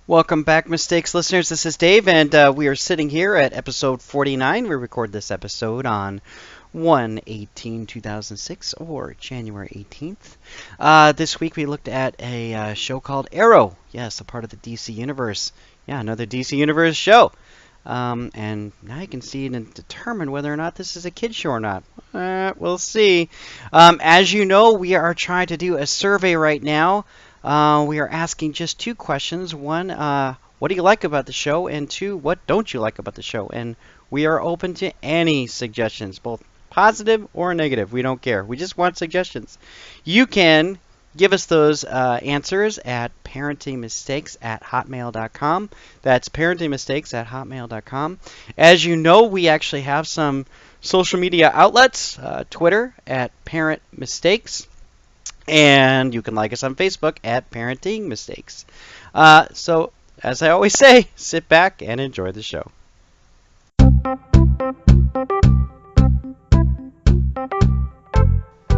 Welcome back, Mistakes listeners. This is Dave, and we are sitting here at episode 49. We record this episode on 1/18/2006, or January 18th. This week we looked at a show called Arrow. Yes, a part of the DC Universe. Yeah, another DC Universe show. And now you can see and determine whether or not this is a kid show or not. We'll see. As you know, we are trying to do a survey right now. We are asking just two questions. One, what do you like about the show? And two, what don't you like about the show? And we are open to any suggestions, both positive or negative. We don't care. We just want suggestions. You can give us those answers at parentingmistakes@hotmail.com. That's parentingmistakes@hotmail.com. As you know, we actually have some social media outlets. Twitter at parentmistakes. And you can like us on Facebook at Parenting Mistakes. So, as I always say, sit back and enjoy the show.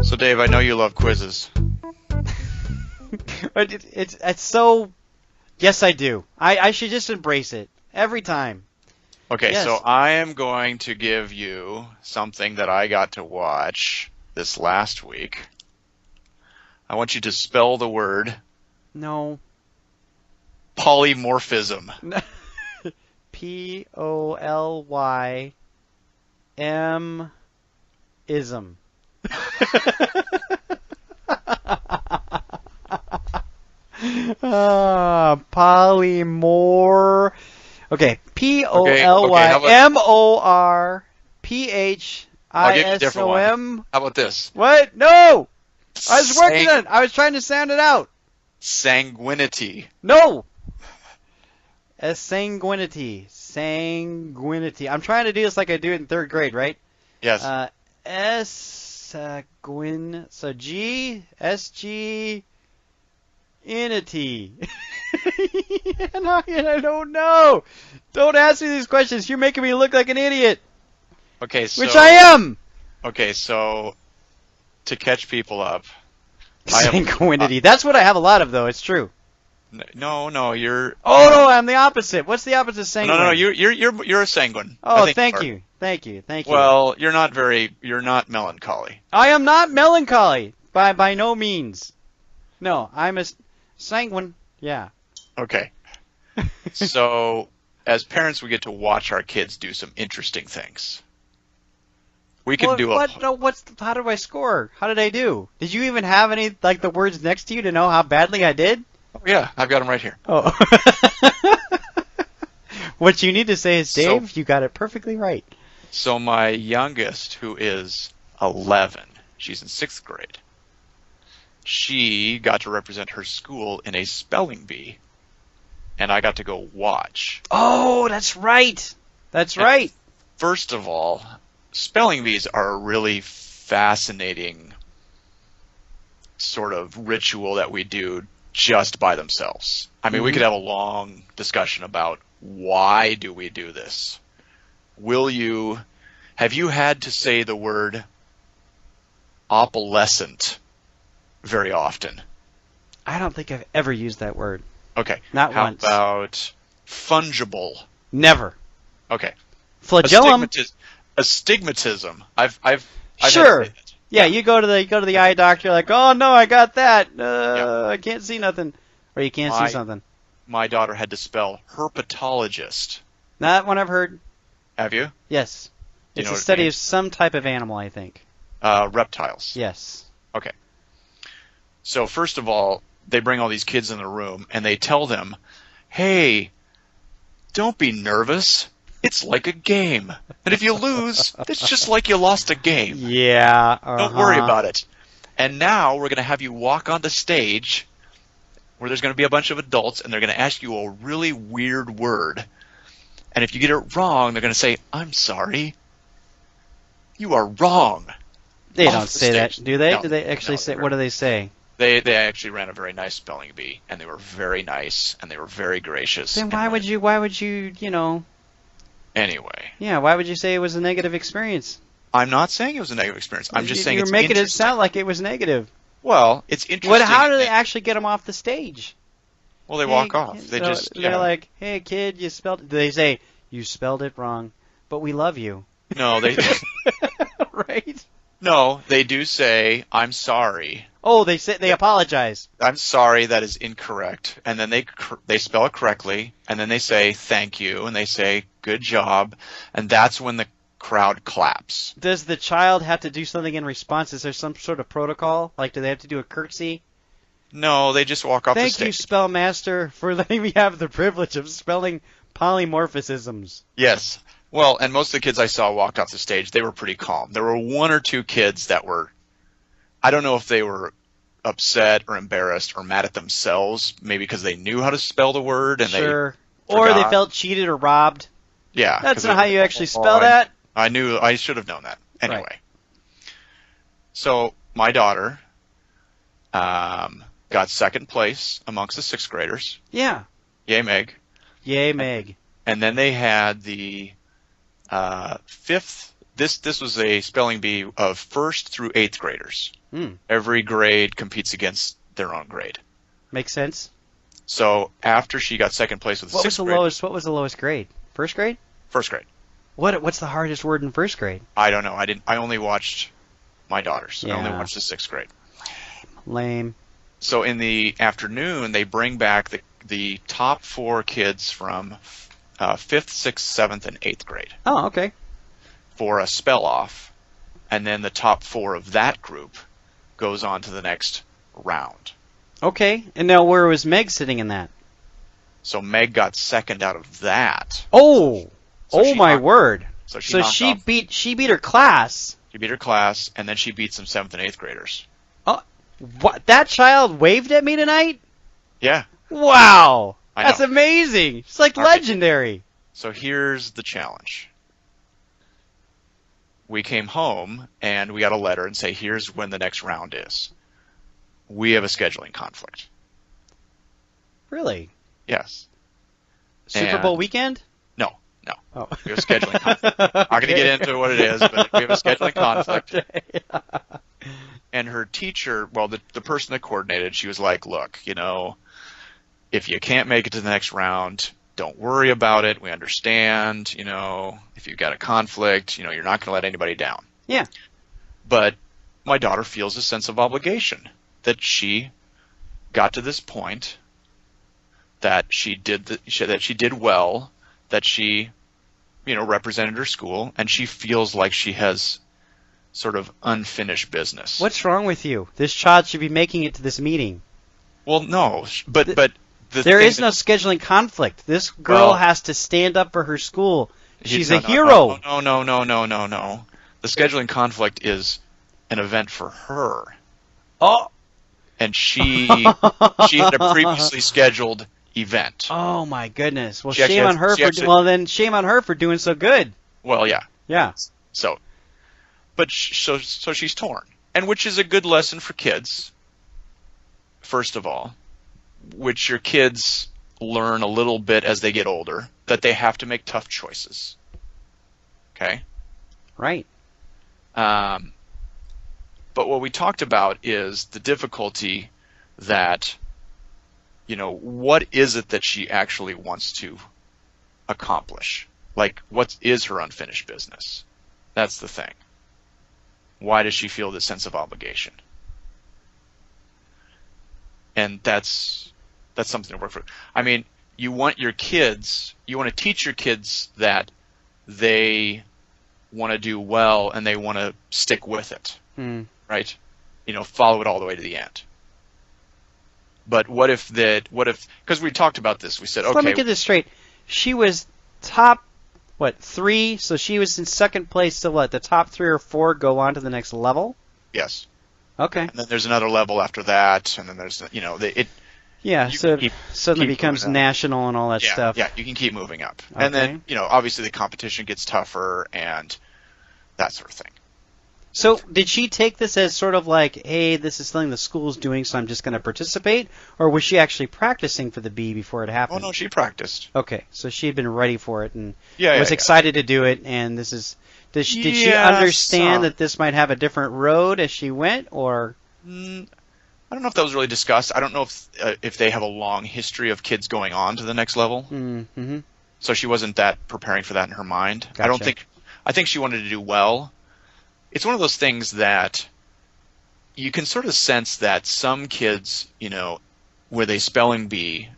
So, Dave, I know you love quizzes. But it's so... Yes, I do. I should just embrace it every time. Okay, Yes. so I am going to give you something that I got to watch this last week. I want you to spell the word No. polymorphism. P-O-L-Y-M-ism. Polymor. Okay, I'll give you a different one. P-O-L-Y-M-O-R-P-H-I-S-O-M. How about this? What? No! I was working on it. I was trying to sound it out. Sanguinity. No! Sanguinity. Sanguinity. I'm trying to do this like I do it in third grade, right? Yes. Sanguin. So G, S-G, inity. And I don't know. Don't ask me these questions. You're making me look like an idiot. Okay, so... Which I am. Okay, so to catch people up... I have- Sanguinity. That's what I have a lot of, though. It's true. No, you're... Oh, no, I'm the opposite. What's the opposite of sanguine? No, you're a sanguine. I Oh, think thank you are. you. Thank you. Thank you. Well, you're not melancholy. I am not melancholy. By no means. No, I'm a sanguine. Yeah. Okay. So, as parents, we get to watch our kids do some interesting things. We can do a... How do I score? How did I do? Did you even have any, like, the words next to you to know how badly I did? Oh, yeah, I've got them right here. Oh. What you need to say is, Dave, So- you got it perfectly right. So my youngest, who is 11, she's in 6th grade, she got to represent her school in a spelling bee, and I got to go watch. Oh, that's right. That's And right. First of all, spelling bees are a really fascinating sort of ritual that we do just by themselves. I mean, we could have a long discussion about why do we do this. Have you had to say the word opalescent very often? I don't think I've ever used that word. Okay. Not How once. about fungible? Never. Okay. Flagellum. Astigmatism. I've had to Sure. say that. Yeah, you go to the eye doctor, you're like, oh no, I got that. I can't see nothing, or you can't see something. My daughter had to spell herpetologist. That one I've heard. Have you? Yes, Do you it's know a what it study of means? some type of animal, I think. Reptiles. Yes. Okay. So first of all, they bring all these kids in the room and they tell them, hey, don't be nervous. It's like a game. And if you lose, it's just like you lost a game. Yeah. Don't worry about it. And now we're going to have you walk on the stage where there's going to be a bunch of adults and they're going to ask you a really weird word. And if you get it wrong, they're going to say, I'm sorry. You are wrong. They Off don't the say that, stage. do they? No, do they actually no, say? they're- What do they say? They actually ran a very nice spelling bee, and they were very nice, and they were very gracious. Then and why would you? Why would you? Anyway, Yeah. Why would you say it was a negative experience? I'm not saying it was a negative experience. I'm just saying you're it's making it interesting. sound like it was negative. Well, it's interesting. How do they actually get them off the stage? Well, they Hey, walk off. kid," They no, just, they're yeah. like, "Hey, kid, you spelled." Do they say you spelled it wrong, but we love you? No, they Right? no, they do say, "I'm sorry. Oh, they apologize. I'm sorry, that is incorrect." And then they spell it correctly, and then they say, "Thank you," and they say, "Good job," and that's when the crowd claps. Does the child have to do something in response? Is there some sort of protocol? Like, do they have to do a curtsy? No, they just walk off the Thank you, stage. spell master, for letting me have the privilege of spelling polymorphisms. Yes. Well, and most of the kids I saw walked off the stage, they were pretty calm. There were one or two kids that were, I don't know if they were upset or embarrassed or mad at themselves, maybe because they knew how to spell the word and Sure. they Or they forgot. felt cheated or robbed. Yeah. That's 'cause not they- how you actually oh, spell that. I should have known that. Anyway. So my daughter got second place amongst the sixth graders. Yeah. Yay, Meg. Yay, Meg. And then they had the fifth. This was a spelling bee of first through eighth graders. Hmm. Every grade competes against their own grade. Makes sense. So after she got second place with the What was sixth the grade, lowest? What was the lowest grade? First grade? first grade. What's the hardest word in first grade? I don't know. I only watched my daughters. I only Yeah. watched the sixth grade. Lame. So in the afternoon, they bring back the top four kids from fifth, sixth, seventh, and eighth grade Oh, okay. for a spell off, and then the top four of that group goes on to the next round. Okay. And now where was Meg sitting in that? So Meg got second out of that. Oh. So Oh she my knocked- word. So So knocked she off- beat her class. she beat her class, and then she beat some seventh and eighth graders. What? That child waved at me tonight? Yeah. Wow. I That's know. amazing. It's like All right. legendary. So here's the challenge. We came home and we got a letter and say, here's when the next round is. We have a scheduling conflict. Really? Yes. Super Bowl weekend? No. Oh. We have a scheduling conflict. Not going to get into what it is, but we have a scheduling conflict. Okay. And her teacher, well, the person that coordinated, she was like, look, if you can't make it to the next round, don't worry about it. We understand, if you've got a conflict, you're not going to let anybody down. Yeah. But my daughter feels a sense of obligation that she got to this point, that she did well, that she, represented her school, and she feels like she has sort of unfinished business. What's wrong with you? This child should be making it to this meeting. Well, no, but There thing is no scheduling conflict. This girl Well- has to stand up for her school. She's No, a hero. No. The scheduling conflict is an event for her, Oh. and she had a previously scheduled event. Oh my goodness. Well, She actually shame on has- her she for actually- well then shame on her for doing so good. Well, yeah. Yeah. So, but so she's torn, and which is a good lesson for kids. First of all, which your kids learn a little bit as they get older, that they have to make tough choices. Okay. Right. But what we talked about is the difficulty that, what is it that she actually wants to accomplish? Like, what is her unfinished business? That's the thing. Why does she feel this sense of obligation? And that's something to work for. I mean, you want to teach your kids that they want to do well and they want to stick with it, right? Follow it all the way to the end. But what if, because we talked about this, we said, So let me okay, get this straight. She was top, 3? So she was in second place. So what? The top 3 or 4 go on to the next level? yes. Okay. And then there's another level after that, and then there's, Yeah. You So keep- it suddenly keep becomes moving up. national and all that stuff. Yeah, you can keep moving up. And then, obviously the competition gets tougher and that sort of thing. So did she take this as sort of like, hey, this is something the school's doing, so I'm just going to participate? Or was she actually practicing for the bee before it Oh, happened? no, she practiced. Okay, so she had been ready for it and Yeah, was yeah. excited to do it, and this is... Did she Yes, understand that this might have a different road as she went, or... I I don't know if that was really discussed. I don't know if they have a long history of kids going on to the next level. Mm-hmm. So she wasn't that preparing for that in her mind. Gotcha. I think she wanted to do well. It's one of those things that you can sort of sense that some kids, where they spelling bee,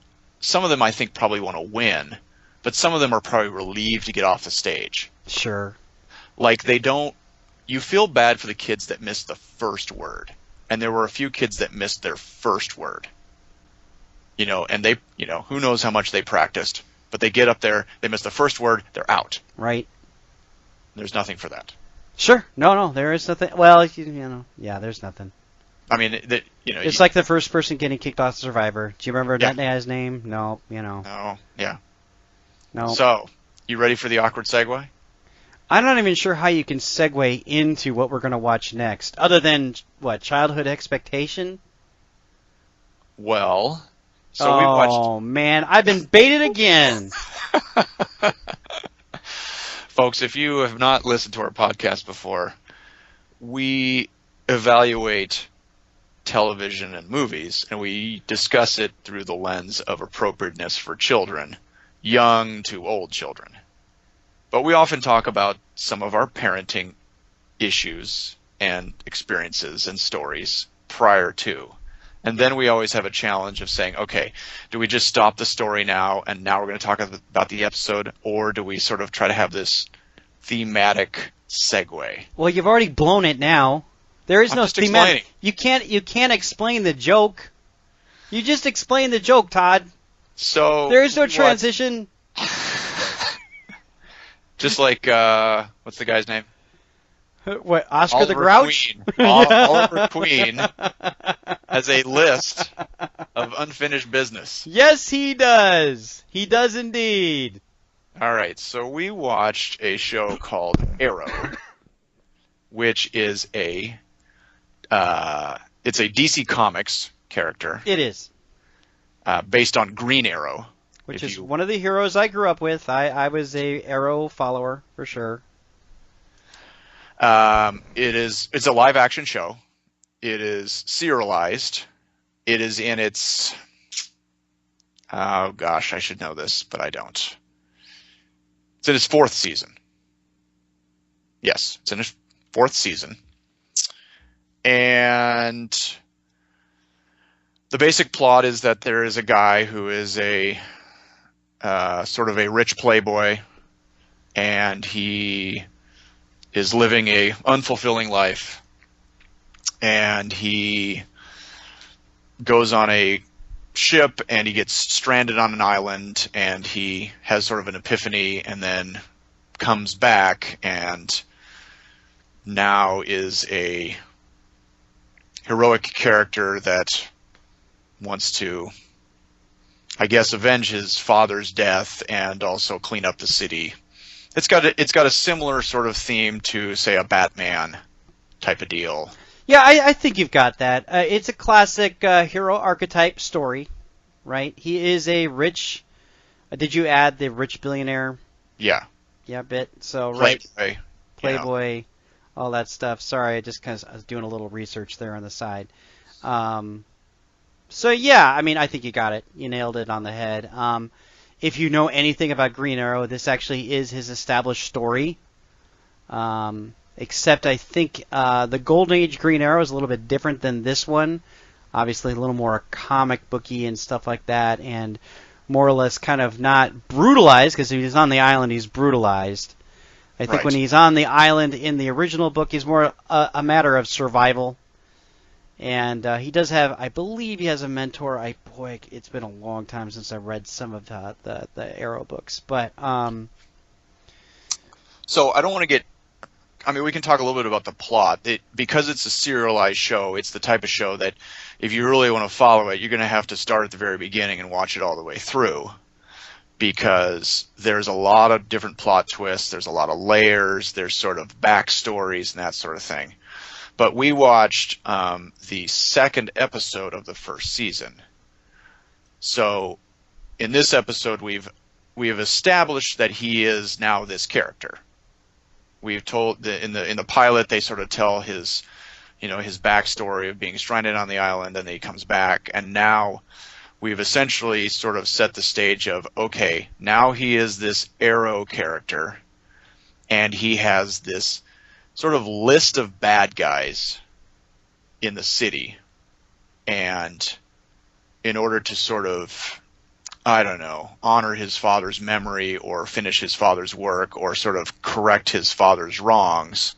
some of them I think probably want to win, but some of them are probably relieved to get off the stage. Sure. Like you feel bad for the kids that missed the first word. And there were a few kids that missed their first word. And they, who knows how much they practiced, but they get up there, they miss the first word, they're out. Right. There's nothing for that. Sure. No, there is nothing. Well, yeah, there's nothing. I mean, it's like the first person getting kicked off Survivor. Do you remember Yeah. that guy's name? No, No, yeah. No. So, you ready for the awkward segue? I'm not even sure how you can segue into what we're going to watch next, other than, what, Childhood Expectation? Well, so we watched... Oh, man, I've been baited again. Folks, if you have not listened to our podcast before, we evaluate television and movies, and we discuss it through the lens of appropriateness for children, young to old children. But we often talk about some of our parenting issues and experiences and stories prior to. And then we always have a challenge of saying, okay, do we just stop the story now and now we're going to talk about the episode, or do we sort of try to have this thematic segue? Well, you've already blown it now. There is I'm no just thematic. explaining. You can't explain the joke. You just explained the joke, Todd. So There is no transition. Just like what's the guy's name? What, Oscar the Oliver Grouch? Queen. Oliver Queen has a list of unfinished business. Yes, he does. He does indeed. All right, so we watched a show called Arrow, which is it's a DC Comics character. It is. Based on Green Arrow. Which is one of the heroes I grew up with. I was a Arrow follower, for sure. It's a live action show. It is serialized. It is in its, oh gosh, I should know this, but I don't. It's in its 4th season. Yes, it's in its 4th season. And the basic plot is that there is a guy who is a sort of a rich playboy, and he is living a unfulfilling life, and he goes on a ship and he gets stranded on an island, and he has sort of an epiphany and then comes back and now is a heroic character that wants to, I guess, avenge his father's death and also clean up the city. It's got a similar sort of theme to, say, a Batman type of deal. Yeah, I think you've got that. It's a classic hero archetype story, right? He is a rich... did you add the rich billionaire? Yeah. Yeah, bit. So, right. Playboy. All that stuff. Sorry, I was doing a little research there on the side. So, yeah, I mean, I think you got it. You nailed it on the head. If you know anything about Green Arrow, this actually is his established story. Except I think the Golden Age Green Arrow is a little bit different than this one. Obviously a little more comic booky and stuff like that, and more or less kind of not brutalized, because if he's on the island, he's brutalized. I think when he's on the island in the original book, he's more a matter of survival. And he does have, I believe he has a mentor. Boy, it's been a long time since I read some of the Arrow books. But so I don't want to get, I mean, we can talk a little bit about the plot. Because it's a serialized show, it's the type of show that if you really want to follow it, you're going to have to start at the very beginning and watch it all the way through. Because there's a lot of different plot twists, there's a lot of layers, there's sort of backstories and that sort of thing. But we watched the second episode of the first season. So in this episode, we have established that he is now this character. We've told in the pilot, they sort of tell his his backstory of being stranded on the island, and then he comes back, and now we've essentially sort of set the stage of, okay, now he is this Arrow character, and he has this sort of list of bad guys in the city, and in order to sort of, I don't know, honor his father's memory or finish his father's work or sort of correct his father's wrongs,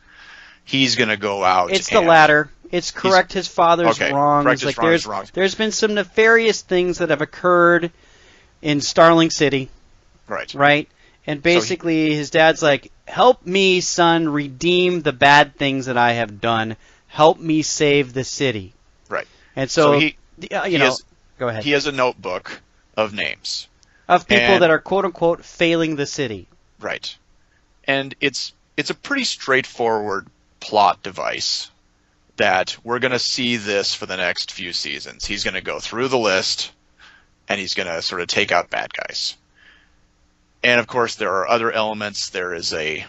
he's going to go out. It's the latter. It's correct his father's wrongs. Correct his father's wrongs. There's been some nefarious things that have occurred in Starling City. Right. Right? And basically his dad's like, help me, son, redeem the bad things that I have done. Help me save the city. Right. And so, go ahead. He has a notebook of names. Of people that are, quote-unquote, failing the city. Right. And it's a pretty straightforward plot device that we're going to see this for the next few seasons. He's going to go through the list, and he's going to sort of take out bad guys. And, of course, there are other elements. There is a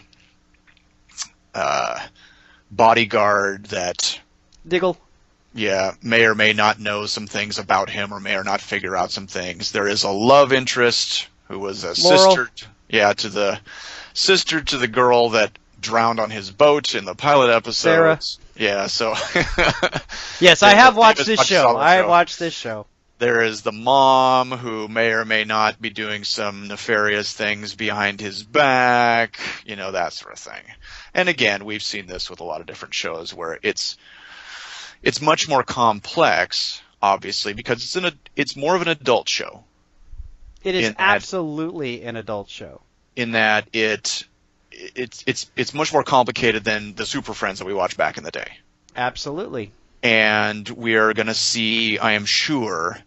bodyguard that... Diggle. Yeah, may or may not know some things about him, or may or not figure out some things. There is a love interest who was a Laurel. sister to the girl that drowned on his boat in the pilot episode. Sarah. Yeah, so yes, I have watched this show. I have watched this show. There is the mom who may or may not be doing some nefarious things behind his back, that sort of thing. And again, we've seen this with a lot of different shows where it's much more complex, obviously, because it's more of an adult show. It is absolutely an adult show. In that it's much more complicated than the Super Friends that we watched back in the day. Absolutely. And we are going to see, I am sure,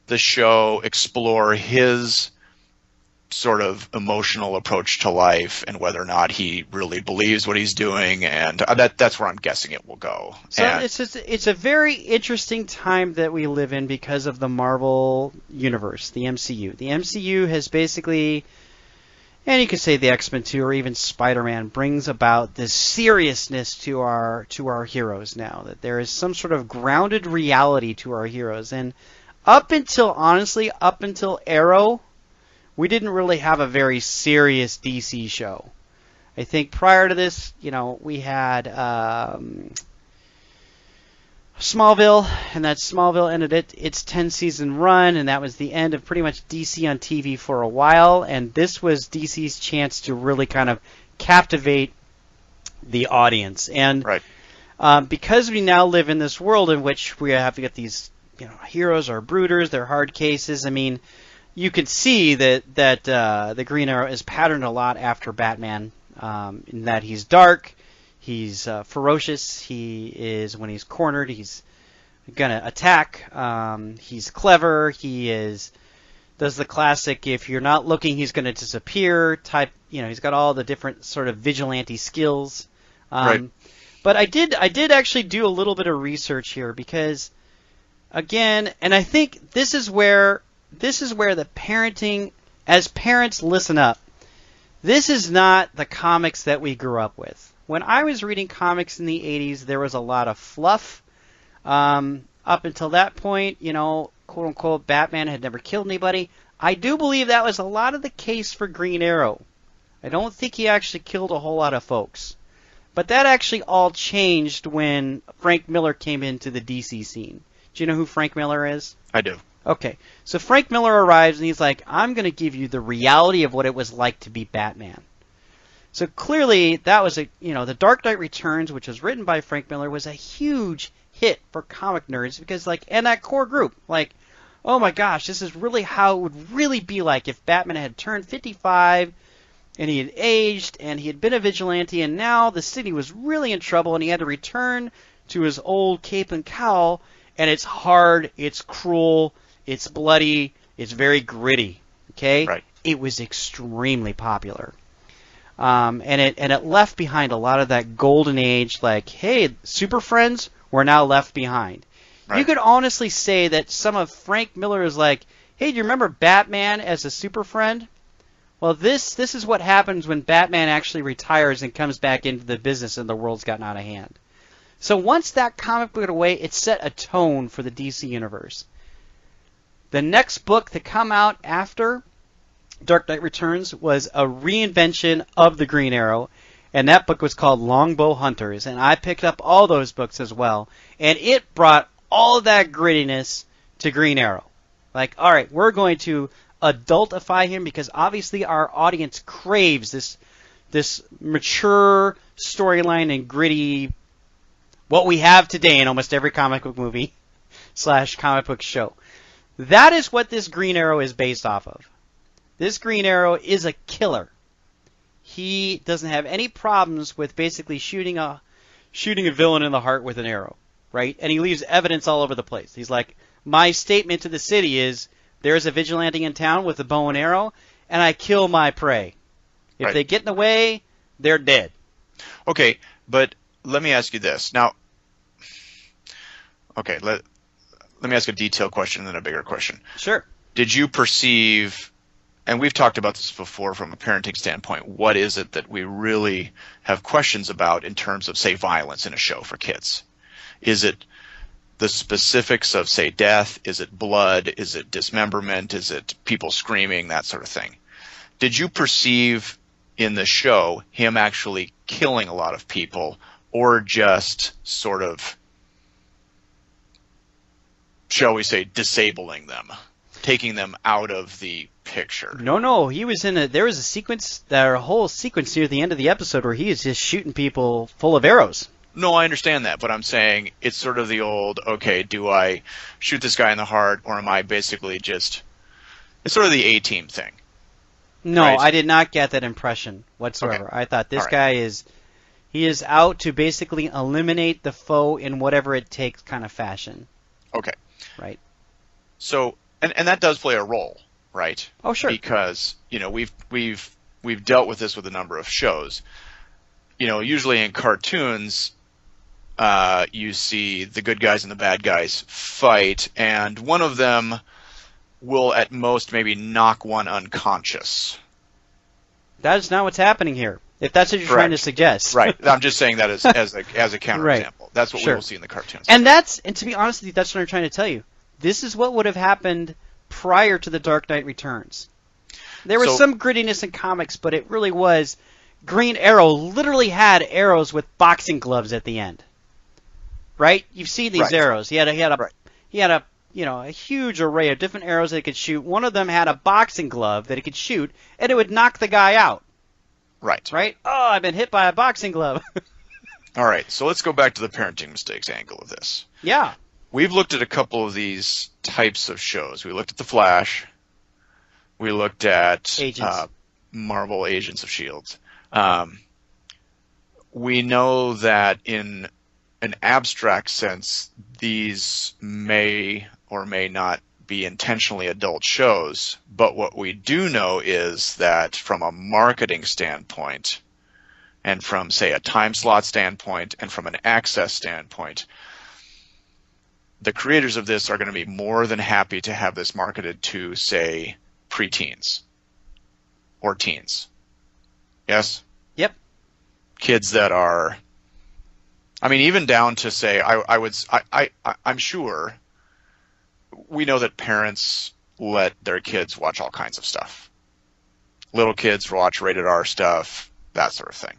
the show explore his sort of emotional approach to life and whether or not he really believes what he's doing, and that's where I'm guessing it will go. So it's a very interesting time that we live in because of the Marvel Universe, the MCU. The MCU has basically, and you could say the X-Men too, or even Spider-Man, brings about this seriousness to our heroes now, that there is some sort of grounded reality to our heroes. And up until Arrow, we didn't really have a very serious DC show. I think prior to this, we had Smallville, and that Smallville ended its 10-season run, and that was the end of pretty much DC on TV for a while, and this was DC's chance to really kind of captivate the audience. And right. Because we now live in this world in which we have to get these heroes are brooders, they're hard cases. I mean, you could see that the Green Arrow is patterned a lot after Batman, in that he's dark, he's ferocious, he is, when he's cornered, he's gonna attack, he's clever, does the classic, if you're not looking, he's gonna disappear type, he's got all the different sort of vigilante skills. Right. But I did actually do a little bit of research here because, again, and I think this is where the parenting, as parents, listen up. This is not the comics that we grew up with. When I was reading comics in the 80s, there was a lot of fluff. Up until that point, quote unquote, Batman had never killed anybody. I do believe that was a lot of the case for Green Arrow. I don't think he actually killed a whole lot of folks. But that actually all changed when Frank Miller came into the DC scene. Do you know who Frank Miller is? I do. Okay, so Frank Miller arrives and he's like, I'm going to give you the reality of what it was like to be Batman. So clearly that was The Dark Knight Returns, which was written by Frank Miller, was a huge hit for comic nerds because, and that core group, oh my gosh, this is really how it would really be like if Batman had turned 55 and he had aged and he had been a vigilante and now the city was really in trouble and he had to return to his old cape and cowl, and it's hard, it's cruel, it's bloody, it's very gritty. Okay? Right. It was extremely popular. And it left behind a lot of that golden age, hey, Super Friends were now left behind. Right. You could honestly say that some of Frank Miller is hey, do you remember Batman as a Super Friend? Well, this is what happens when Batman actually retires and comes back into the business and the world's gotten out of hand. So once that comic book went away, it set a tone for the DC Universe. The next book to come out after Dark Knight Returns was a reinvention of the Green Arrow, and that book was called Longbow Hunters, and I picked up all those books as well, and it brought all of that grittiness to Green Arrow. Like, all right, we're going to adultify him because obviously our audience craves this mature storyline and gritty, what we have today in almost every comic book movie / comic book show. That is what this Green Arrow is based off of. This Green Arrow is a killer. He doesn't have any problems with basically shooting a villain in the heart with an arrow, right? And he leaves evidence all over the place. He's like, my statement to the city is, there's a vigilante in town with a bow and arrow, and I kill my prey. If they get in the way, they're dead. Okay, but let me ask you this. Now, okay, let me ask a detailed question and then a bigger question. Sure. Did you perceive, and we've talked about this before from a parenting standpoint, what is it that we really have questions about in terms of, say, violence in a show for kids? Is it the specifics of, say, death? Is it blood? Is it dismemberment? Is it people screaming, that sort of thing? Did you perceive in the show him actually killing a lot of people, or just sort of, shall we say, disabling them, taking them out of the picture? No, he was there was a whole sequence near the end of the episode where he is just shooting people full of arrows. No, I understand that, but I'm saying it's sort of the old, okay, do I shoot this guy in the heart, or am I basically just, it's sort of the A-team thing. No, right? I did not get that impression whatsoever. Okay. I thought this guy is out to basically eliminate the foe in whatever it takes kind of fashion. Okay. Right. So, and that does play a role, right? Oh, sure. Because, we've dealt with this with a number of shows. Usually in cartoons, you see the good guys and the bad guys fight, and one of them will at most maybe knock one unconscious. That is not what's happening here, if that's what you're trying to suggest. Right. I'm just saying that as a counterexample. Right. That's what we will see in the cartoons. And to be honest with you, that's what I'm trying to tell you. This is what would have happened prior to The Dark Knight Returns. There was some grittiness in comics, but it really was Green Arrow literally had arrows with boxing gloves at the end. Right? You've seen these arrows. He had a huge array of different arrows that he could shoot. One of them had a boxing glove that he could shoot, and it would knock the guy out. Right. Right? Oh, I've been hit by a boxing glove. All right, so let's go back to the parenting mistakes angle of this. Yeah. We've looked at a couple of these types of shows. We looked at The Flash. We looked at Marvel Agents of S.H.I.E.L.D. We know that in an abstract sense, these may or may not be intentionally adult shows, but what we do know is that from a marketing standpoint, and from, say, a time slot standpoint, and from an access standpoint, the creators of this are going to be more than happy to have this marketed to, say, preteens or teens. Yes? Yep. Kids that are, even down to, say, I'm sure we know that parents let their kids watch all kinds of stuff. Little kids watch rated R stuff, that sort of thing.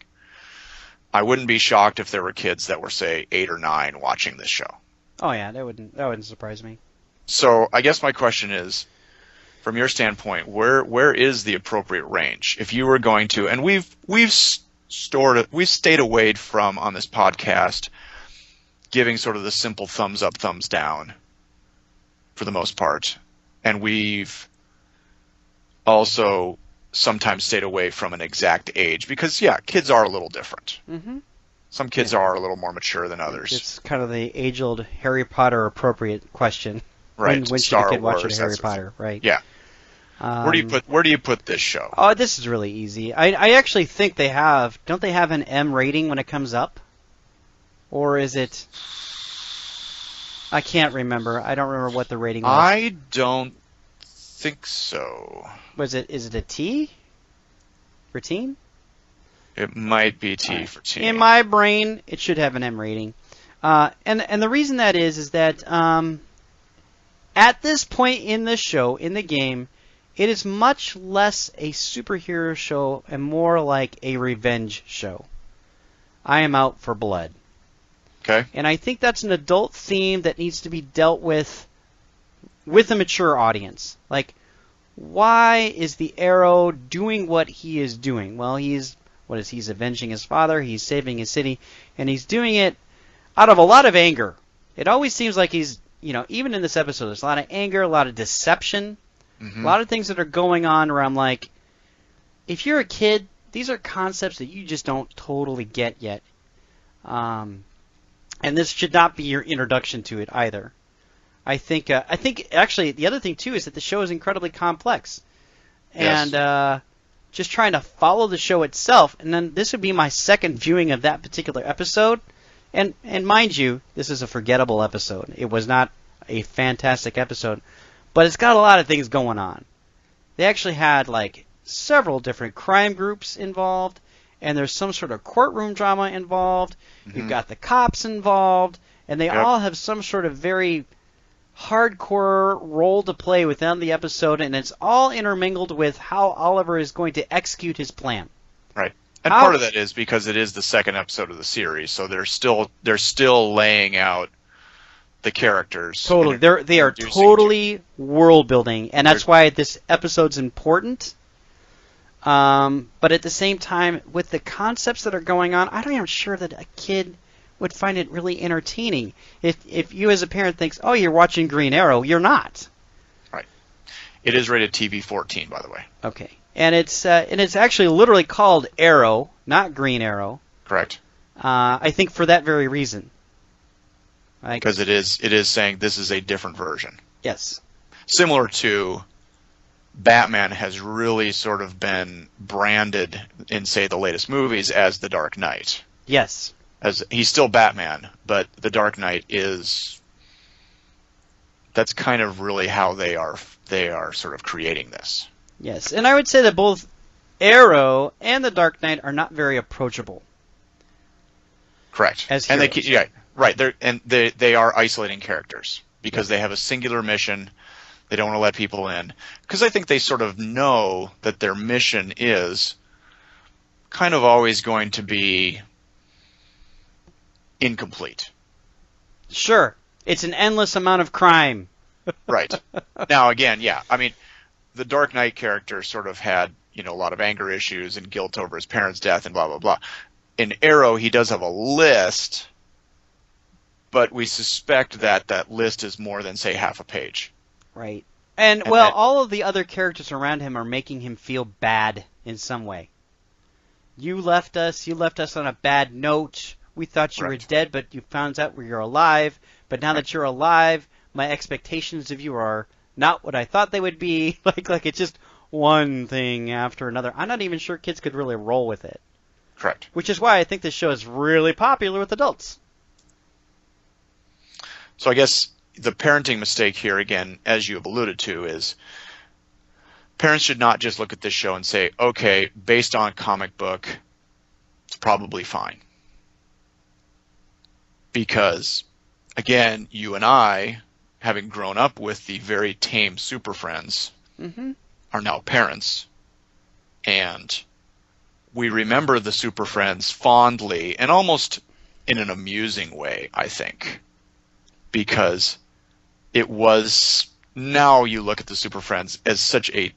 I wouldn't be shocked if there were kids that were, say, 8 or 9 watching this show. Oh yeah, that wouldn't surprise me. So I guess my question is, from your standpoint, where is the appropriate range? If you were going to, and we've stayed away from on this podcast giving sort of the simple thumbs up, thumbs down for the most part, and we've also sometimes stayed away from an exact age because kids are a little different. Mm-hmm. Some kids are a little more mature than others. It's kind of the age-old Harry Potter appropriate question. Right. When should a kid watch Harry Potter? Right. Yeah. Where do you put this show? Oh, this is really easy. I actually think don't they have an M rating when it comes up? Or is it, I can't remember. I don't remember what the rating was. I don't think so. Is it a T for teen? It might be T for teen. In my brain, it should have an M rating. And the reason that is that at this point in the show, in the game, it is much less a superhero show and more like a revenge show. I am out for blood. Okay. And I think that's an adult theme that needs to be dealt with a mature audience. Like, why is the Arrow doing what he is doing? Well, he's avenging his father, he's saving his city, and he's doing it out of a lot of anger. It always seems like he's, even in this episode, there's a lot of anger, a lot of deception, a lot of things that are going on where I'm like, if you're a kid, these are concepts that you just don't totally get yet. And this should not be your introduction to it either. I think actually the other thing too is that the show is incredibly complex, and just trying to follow the show itself. And then this would be my second viewing of that particular episode, and mind you, this is a forgettable episode. It was not a fantastic episode, but it's got a lot of things going on. They actually had like several different crime groups involved, and there's some sort of courtroom drama involved. You've got the cops involved, and they all have some sort of very hardcore role to play within the episode, and it's all intermingled with how Oliver is going to execute his plan. Right. And part of that is because it is the second episode of the series, so they're still laying out the characters. Totally. They are totally world building, and that's why this episode's important. But at the same time, with the concepts that are going on, I'm not even sure that a kid would find it really entertaining. If you as a parent thinks, oh, you're watching Green Arrow, you're not. Right. It is rated TV-14, by the way. Okay. And it's actually literally called Arrow, not Green Arrow. Correct. I think for that very reason. Because it is saying this is a different version. Yes. Similar to Batman has really sort of been branded in, say, the latest movies as the Dark Knight. Yes. As he's still Batman, but the Dark Knight that's kind of really how they are sort of creating this. Yes, and I would say that both Arrow and the Dark Knight are not very approachable. Correct. As heroes. Right. They are isolating characters because they have a singular mission. They don't want to let people in because I think they sort of know that their mission is kind of always going to be incomplete. Sure. It's an endless amount of crime. Right. Now, again, I mean, the Dark Knight character sort of had, a lot of anger issues and guilt over his parents' death and blah, blah, blah. In Arrow, he does have a list, but we suspect that list is more than, say, half a page. Right. And all of the other characters around him are making him feel bad in some way. You left us on a bad note. We thought you were dead, but you found out you're alive. But now that you're alive, my expectations of you are not what I thought they would be. Like it's just one thing after another. I'm not even sure kids could really roll with it. Correct. Which is why I think this show is really popular with adults. So I guess the parenting mistake here, again, as you have alluded to, is parents should not just look at this show and say, okay, based on comic book, it's probably fine. Because, again, you and I, having grown up with the very tame Super Friends, are now parents. And we remember the Super Friends fondly and almost in an amusing way, I think. Because it was, now you look at the Super Friends as such a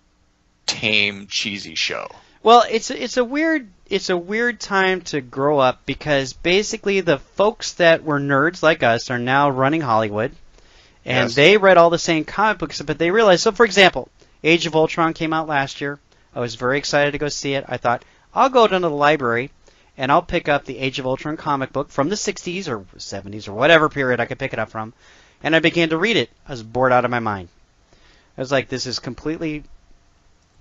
tame, cheesy show. Well, it's a weird time to grow up because basically the folks that were nerds like us are now running Hollywood, and they read all the same comic books, but they realized. So, for example, Age of Ultron came out last year. I was very excited to go see it. I thought I'll go down to the library and I'll pick up the Age of Ultron comic book from the 60s or 70s or whatever period I could pick it up from, and I began to read it. I was bored out of my mind. I was like, this is completely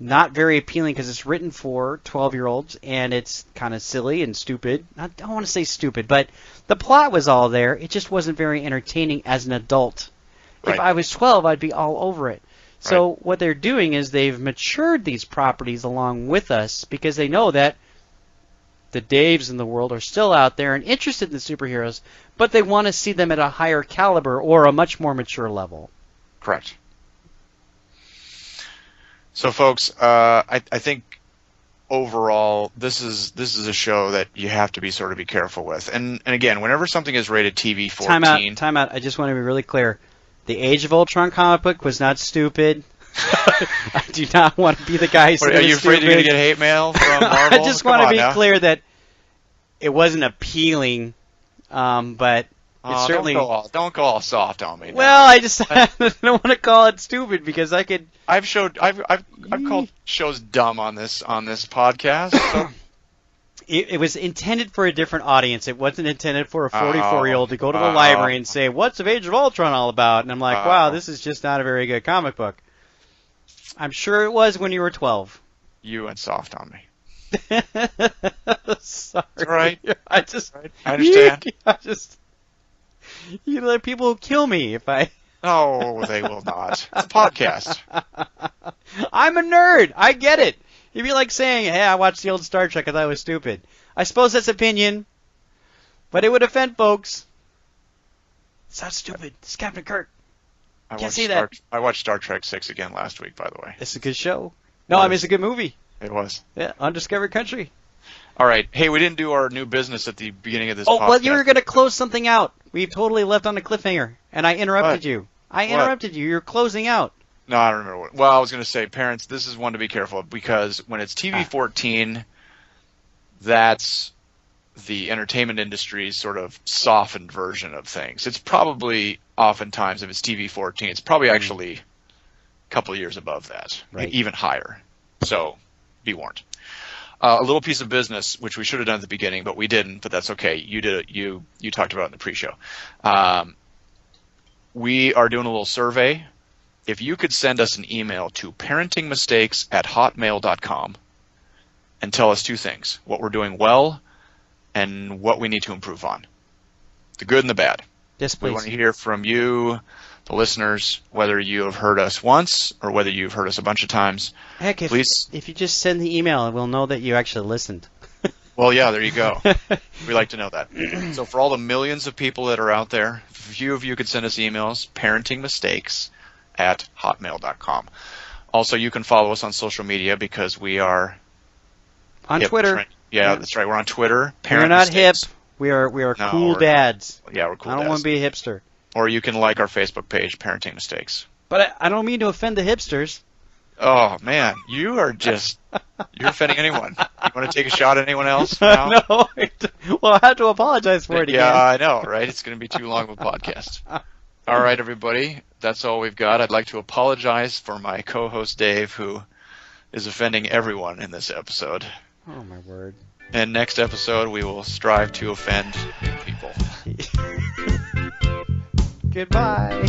not very appealing because it's written for 12-year-olds and it's kind of silly and stupid. I don't want to say stupid, but the plot was all there. It just wasn't very entertaining as an adult. Right. If I was 12, I'd be all over it. So what they're doing is they've matured these properties along with us because they know that the Daves in the world are still out there and interested in the superheroes, but they want to see them at a higher caliber or a much more mature level. Correct. So, folks, I think overall, this is a show that you have to be careful with. And again, whenever something is rated TV 14, Time out. I just want to be really clear. The Age of Ultron comic book was not stupid. I do not want to be the guy who said Are you afraid you're going to get hate mail from Marvel? I just want to be clear that it wasn't appealing, but it certainly. Don't go all soft on me. Well, I don't want to call it stupid because I could. I've called shows dumb on this podcast. So. It was intended for a different audience. It wasn't intended for a 44-year-old to go to the library and say, "What's the Age of Ultron all about?" And I'm like, "Wow, this is just not a very good comic book." I'm sure it was when you were 12. You went soft on me. Sorry. It's all right. I understand. You let people kill me if I. No, they will not. It's a podcast. I'm a nerd. I get it. It'd be like saying, "Hey, I watched the old Star Trek. I thought it was stupid." I suppose that's opinion, but it would offend folks. It's not stupid. It's Captain Kirk. Can't say that. I watched Star Trek 6 again last week, by the way. It's a good show. No, I mean, it's a good movie. It was. Yeah, Undiscovered Country. All right. Hey, we didn't do our new business at the beginning of this podcast. Oh, well, you were going to close something out. We totally left on a cliffhanger, and I interrupted you. You're closing out. No, I don't remember what. Well, I was going to say, parents, this is one to be careful of because when it's TV 14, that's the entertainment industry's sort of softened version of things. It's probably oftentimes, if it's TV 14, it's probably actually a couple of years above that, right. Even higher. So be warned. A little piece of business, which we should have done at the beginning, but we didn't. But that's okay. You did it. You talked about it in the pre-show. We are doing a little survey. If you could send us an email to parentingmistakes@hotmail.com and tell us two things: what we're doing well and what we need to improve on, the good and the bad. Yes, please. We want to hear from you, the listeners, whether you have heard us once or whether you've heard us a bunch of times. Heck, if you just send the email, we'll know that you actually listened. Well, yeah, there you go. We like to know that. So for all the millions of people that are out there, a few of you could send us emails, parentingmistakes@hotmail.com. Also, you can follow us on social media because we are on Twitter. Yeah, that's right. We're on Twitter. We're not hip. We are cool dads. Yeah, we're cool dads. I don't want to be a hipster. Or you can like our Facebook page, Parenting Mistakes. But I don't mean to offend the hipsters. Oh, man. You're offending anyone. You want to take a shot at anyone else now? No. Well, I have to apologize for it again. Yeah, I know, right? It's going to be too long of a podcast. All right, everybody. That's all we've got. I'd like to apologize for my co-host, Dave, who is offending everyone in this episode. Oh, my word. And next episode, we will strive to offend people. Goodbye.